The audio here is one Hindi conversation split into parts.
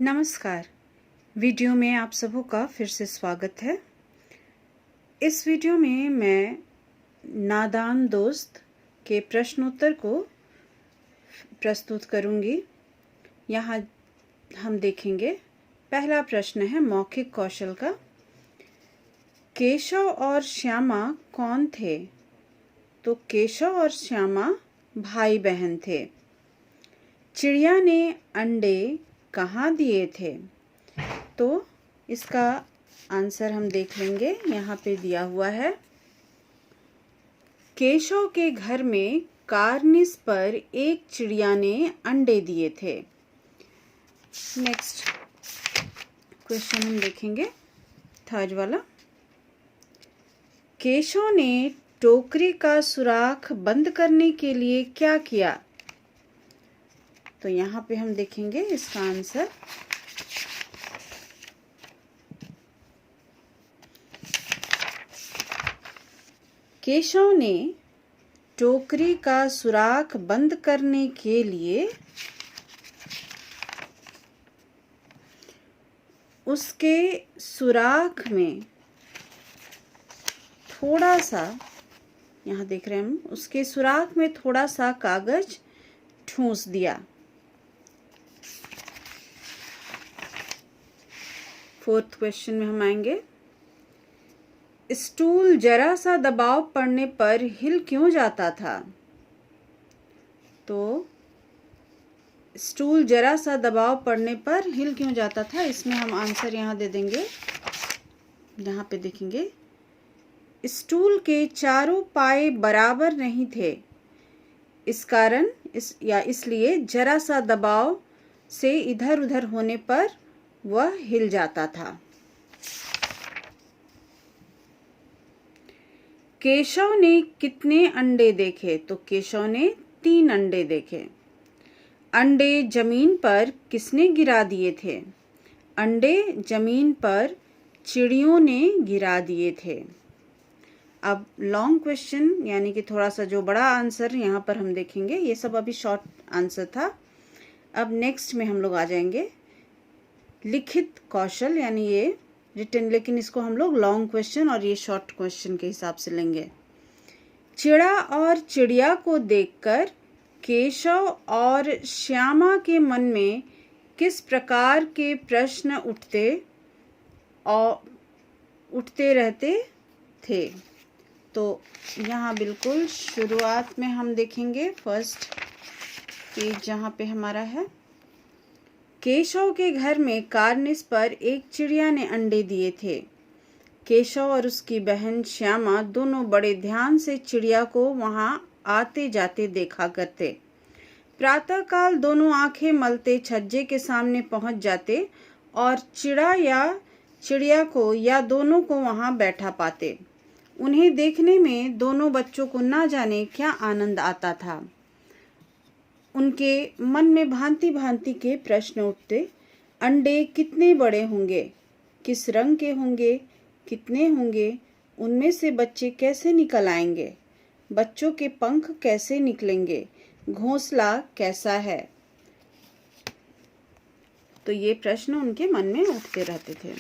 नमस्कार। वीडियो में आप सबों का फिर से स्वागत है। इस वीडियो में मैं नादान दोस्त के प्रश्नोत्तर को प्रस्तुत करूंगी। यहाँ हम देखेंगे, पहला प्रश्न है मौखिक कौशल का। केशव और श्यामा कौन थे? तो केशव और श्यामा भाई बहन थे। चिड़िया ने अंडे कहाँ दिए थे? तो इसका आंसर हम देख लेंगे, यहाँ पे दिया हुआ है। केशव के घर में कार्निस पर एक चिड़िया ने अंडे दिए थे। नेक्स्ट क्वेश्चन हम देखेंगे, थर्ड वाला। केशव ने टोकरी का सुराख बंद करने के लिए क्या किया? तो यहाँ पे हम देखेंगे इसका आंसर। केशव ने टोकरी का सुराख बंद करने के लिए उसके सुराख में थोड़ा सा, यहाँ देख रहे हैं हम, उसके सुराख में थोड़ा सा कागज ठूंस दिया। फोर्थ क्वेश्चन में हम आएंगे। स्टूल जरा सा दबाव पड़ने पर हिल क्यों जाता था? तो स्टूल जरा सा दबाव पड़ने पर हिल क्यों जाता था, इसमें हम आंसर यहाँ दे देंगे। यहाँ पे देखेंगे, स्टूल के चारों पाए बराबर नहीं थे, इस कारण इसलिए जरा सा दबाव से इधर उधर होने पर वह हिल जाता था। केशव ने कितने अंडे देखे? तो केशव ने 3 अंडे देखे। अंडे जमीन पर किसने गिरा दिए थे? अंडे जमीन पर चिड़ियों ने गिरा दिए थे। अब लॉन्ग क्वेश्चन, यानी कि थोड़ा सा जो बड़ा आंसर यहाँ पर हम देखेंगे, ये सब अभी शॉर्ट आंसर था। अब नेक्स्ट में हम लोग आ जाएंगे लिखित कौशल, यानी ये रिटन, लेकिन इसको हम लोग लॉन्ग क्वेश्चन और ये शॉर्ट क्वेश्चन के हिसाब से लेंगे। चिड़ा और चिड़िया को देखकर केशव और श्यामा के मन में किस प्रकार के प्रश्न उठते रहते थे? तो यहाँ बिल्कुल शुरुआत में हम देखेंगे, फर्स्ट पेज जहाँ पे हमारा है। केशव के घर में कार्निस पर एक चिड़िया ने अंडे दिए थे। केशव और उसकी बहन श्यामा दोनों बड़े ध्यान से चिड़िया को वहां आते जाते देखा करते। प्रातःकाल दोनों आंखें मलते छज्जे के सामने पहुंच जाते और चिड़िया को या दोनों को वहां बैठा पाते। उन्हें देखने में दोनों बच्चों को ना जाने क्या आनंद आता था। उनके मन में भांति भांति के प्रश्न उठते। अंडे कितने बड़े होंगे? किस रंग के होंगे? कितने होंगे? उनमें से बच्चे कैसे निकल आएंगे? बच्चों के पंख कैसे निकलेंगे? घोंसला कैसा है? तो ये प्रश्न उनके मन में उठते रहते थे।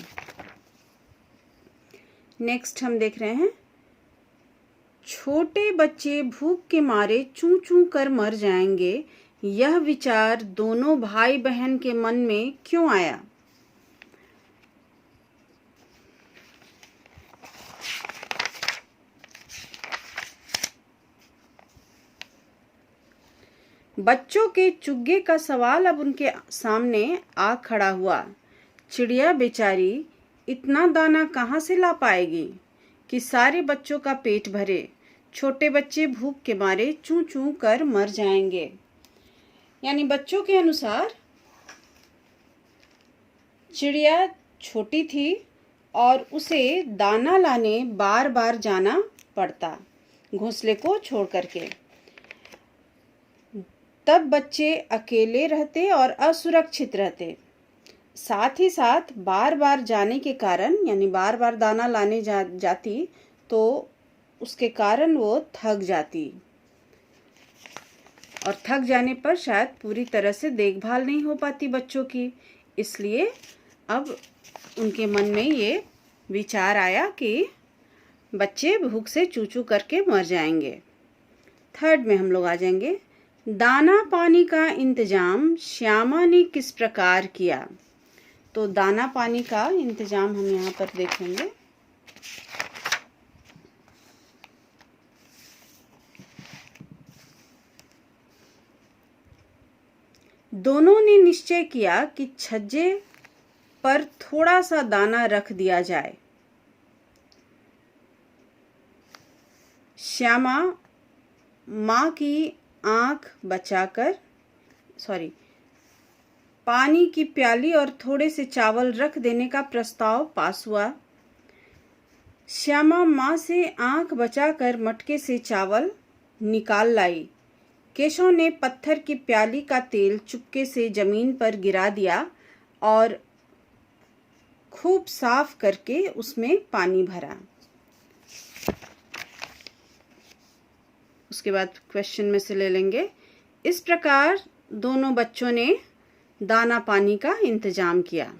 नेक्स्ट हम देख रहे हैं, छोटे बच्चे भूख के मारे चूं चूं कर मर जाएंगे, यह विचार दोनों भाई बहन के मन में क्यों आया? बच्चों के चुग्गे का सवाल अब उनके सामने आ खड़ा हुआ। चिड़िया बेचारी इतना दाना कहाँ से ला पाएगी कि सारे बच्चों का पेट भरे? छोटे बच्चे भूख के मारे चूं चूं कर मर जाएंगे। यानी बच्चों के अनुसार चिड़िया छोटी थी और उसे दाना लाने बार बार जाना पड़ता, घोंसले को छोड़ करके। तब बच्चे अकेले रहते और असुरक्षित रहते। साथ ही साथ बार बार जाने के कारण, यानी बार बार दाना लाने जाती तो उसके कारण वो थक जाती, और थक जाने पर शायद पूरी तरह से देखभाल नहीं हो पाती बच्चों की। इसलिए अब उनके मन में ये विचार आया कि बच्चे भूख से चू चू करके मर जाएंगे। थर्ड में हम लोग आ जाएंगे, दाना पानी का इंतजाम श्यामा ने किस प्रकार किया। तो दाना पानी का इंतजाम हम यहाँ पर देखेंगे। दोनों ने निश्चय किया कि छज्जे पर थोड़ा सा दाना रख दिया जाए। श्यामा माँ की आंख बचाकर पानी की प्याली और थोड़े से चावल रख देने का प्रस्ताव पास हुआ। श्यामा माँ से आंख बचाकर मटके से चावल निकाल लाई। केशव ने पत्थर की प्याली का तेल चुपके से जमीन पर गिरा दिया और खूब साफ करके उसमें पानी भरा। उसके बाद क्वेश्चन में से ले लेंगे, इस प्रकार दोनों बच्चों ने दाना पानी का इंतजाम किया।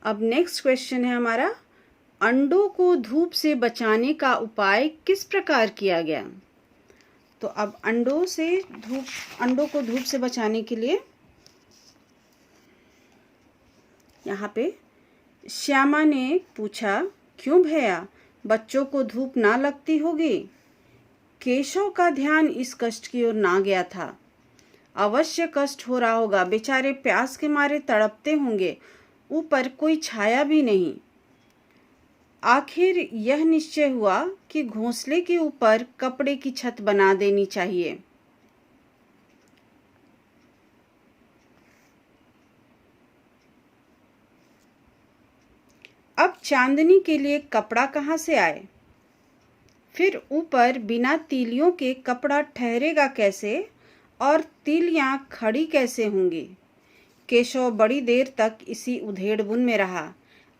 अब नेक्स्ट क्वेश्चन है हमारा, अंडों को धूप से बचाने का उपाय किस प्रकार किया गया। तो अब अंडों को धूप से बचाने के लिए यहाँ पे श्यामा ने पूछा, क्यों भैया, बच्चों को धूप ना लगती होगी। केशव का ध्यान इस कष्ट की ओर ना गया था। अवश्य कष्ट हो रहा होगा, बेचारे प्यास के मारे तड़पते होंगे, ऊपर कोई छाया भी नहीं। आखिर यह निश्चय हुआ कि घोंसले के ऊपर कपड़े की छत बना देनी चाहिए। अब चांदनी के लिए कपड़ा कहाँ से आए। फिर ऊपर बिना तीलियों के कपड़ा ठहरेगा कैसे और तीलियां खड़ी कैसे होंगी। केशव बड़ी देर तक इसी उधेड़बुन में रहा।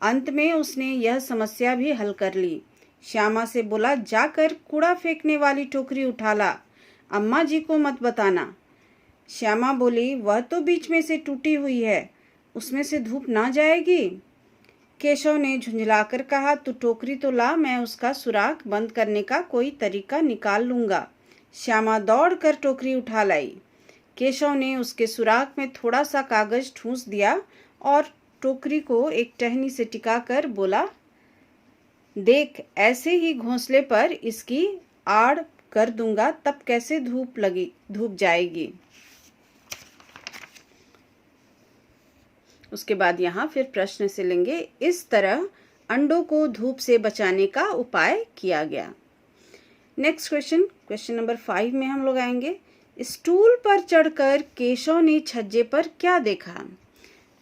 अंत में उसने यह समस्या भी हल कर ली। श्यामा से बोला, जाकर कूड़ा फेंकने वाली टोकरी उठा ला, अम्मा जी को मत बताना। श्यामा बोली, वह तो बीच में से टूटी हुई है, उसमें से धूप ना जाएगी। केशव ने झुंझलाकर कहा, तू टोकरी तो ला, मैं उसका सुराख बंद करने का कोई तरीका निकाल लूंगा। श्यामा दौड़कर टोकरी उठा लाई। केशव ने उसके सुराख में थोड़ा सा कागज ठूंस दिया और टोकरी को एक टहनी से टिकाकर बोला, देख, ऐसे ही घोंसले पर इसकी आड़ कर दूंगा, तब कैसे धूप जाएगी। उसके बाद यहाँ फिर प्रश्न से लेंगे, इस तरह अंडों को धूप से बचाने का उपाय किया गया। नेक्स्ट क्वेश्चन नंबर 5 में हम लोग आएंगे, स्टूल पर चढ़कर केशव ने छज्जे पर क्या देखा।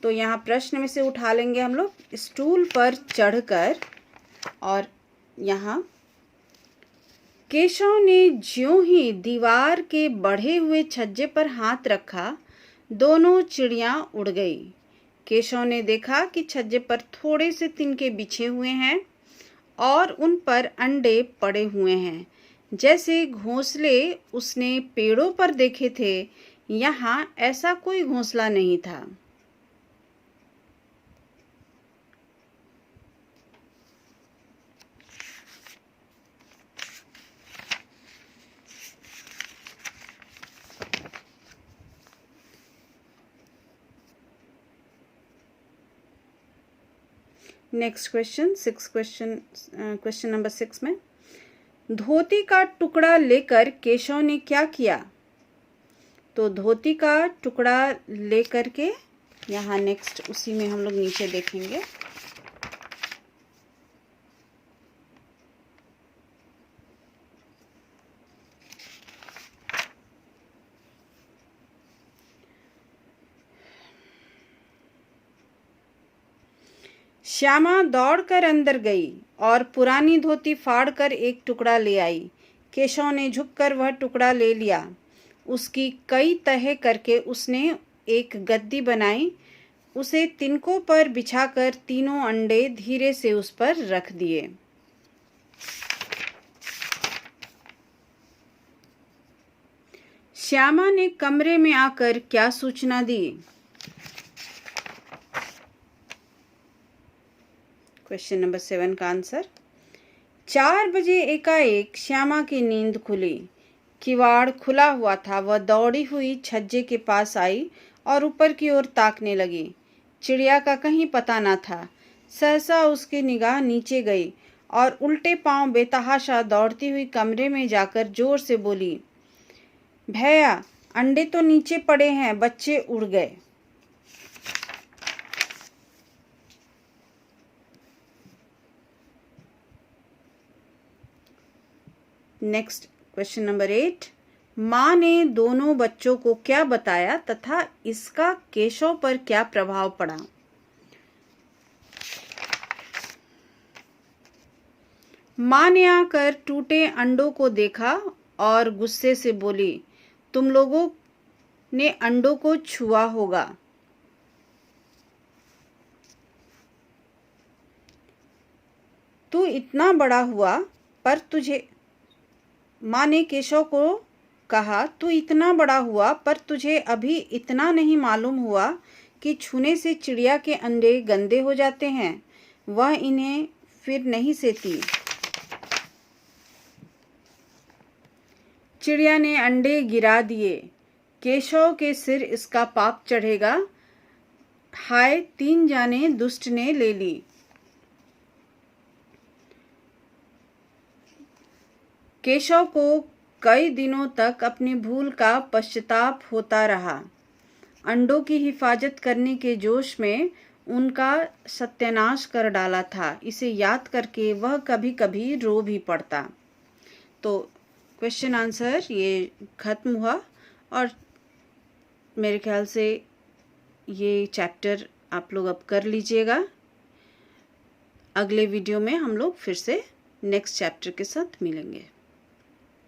तो यहाँ प्रश्न में से उठा लेंगे हम लोग, स्टूल पर चढ़कर, और यहाँ केशव ने ज्यों ही दीवार के बढ़े हुए छज्जे पर हाथ रखा, दोनों चिड़ियां उड़ गई। केशव ने देखा कि छज्जे पर थोड़े से तिनके बिछे हुए हैं और उन पर अंडे पड़े हुए हैं, जैसे घोंसले उसने पेड़ों पर देखे थे। यहाँ ऐसा कोई घोंसला नहीं था। नेक्स्ट क्वेश्चन नंबर 6 में, धोती का टुकड़ा लेकर केशव ने क्या किया। तो धोती का टुकड़ा लेकर के यहाँ नेक्स्ट उसी में हम लोग नीचे देखेंगे। श्यामा दौड़कर अंदर गई और पुरानी धोती फाड़कर एक टुकड़ा ले आई। केशव ने झुककर वह टुकड़ा ले लिया। उसकी कई तह करके उसने एक गद्दी बनाई, उसे तिनकों पर बिछाकर तीनों अंडे धीरे से उस पर रख दिए। श्यामा ने कमरे में आकर क्या सूचना दी। क्वेश्चन नंबर 7 का आंसर, 4 बजे एकाएक श्यामा की नींद खुली। किवाड़ खुला हुआ था। वह दौड़ी हुई छज्जे के पास आई और ऊपर की ओर ताकने लगी। चिड़िया का कहीं पता न था। सहसा उसकी निगाह नीचे गई और उल्टे पांव बेतहाशा दौड़ती हुई कमरे में जाकर जोर से बोली, भैया, अंडे तो नीचे पड़े हैं, बच्चे उड़ गए। नेक्स्ट क्वेश्चन नंबर 8, माँ ने दोनों बच्चों को क्या बताया तथा इसका केशव पर क्या प्रभाव पड़ा? माँ ने आकर टूटे अंडों को देखा और गुस्से से बोली, तुम लोगों ने अंडों को छुआ होगा। तू इतना बड़ा हुआ पर तुझे माँ ने केशव को कहा, तू इतना बड़ा हुआ पर तुझे अभी इतना नहीं मालूम हुआ कि छूने से चिड़िया के अंडे गंदे हो जाते हैं, वह इन्हें फिर नहीं सेती। चिड़िया ने अंडे गिरा दिए। केशव के सिर इसका पाप चढ़ेगा। हाय, 3 जाने दुष्ट ने ले ली। केशव को कई दिनों तक अपनी भूल का पश्चाताप होता रहा। अंडों की हिफाजत करने के जोश में उनका सत्यानाश कर डाला था। इसे याद करके वह कभी कभी रो भी पड़ता। तो क्वेश्चन आंसर ये ख़त्म हुआ और मेरे ख्याल से ये चैप्टर आप लोग अब कर लीजिएगा। अगले वीडियो में हम लोग फिर से नेक्स्ट चैप्टर के साथ मिलेंगे।